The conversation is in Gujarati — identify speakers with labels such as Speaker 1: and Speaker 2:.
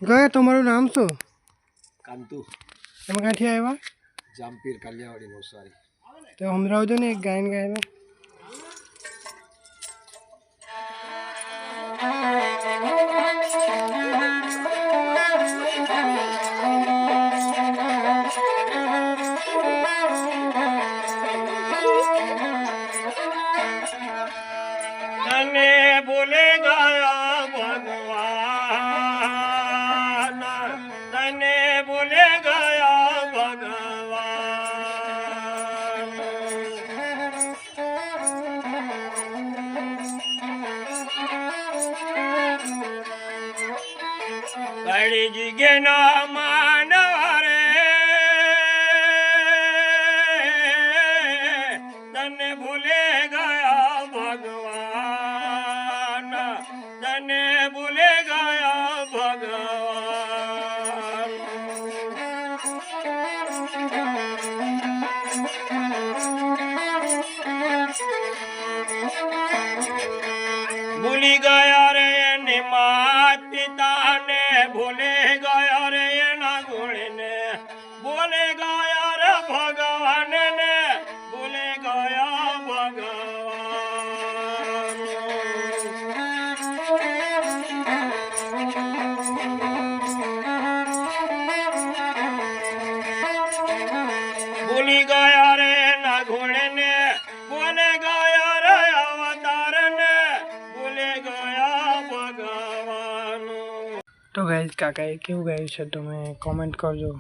Speaker 1: गए તમારું નામ શું?
Speaker 2: કાંતુ.
Speaker 1: તમે ક્યાંથી આવ્યા?
Speaker 2: જામપીર કાલિયાવાડી નવસારી.
Speaker 1: તો સમજાવજો ને એક ગાયન ગાયને.
Speaker 2: તને બોલે ગયા ભગવાન, તને બોલે ગયા ભગવાન. કળી જીગે ના માનવારે તને ભૂલે ગયા ભગવાન, તને ભૂલે ગયા ભગવાન. ભૂલી ગયા રે એની માત પિતાને, ભૂલે ગયા રે એના ગુણને, ભૂલે ગયા રે ભગવાનને, ભૂલે ગયા ભગવાન. ભૂલી ગયા રે એના ગુણને, ભૂલે ગયા રે અવતારને, ભૂલે ગયા ભગવાન.
Speaker 1: તો ગાઈઝ કાકાએ કેવું ગાયું છે તમે કોમેન્ટ કરજો.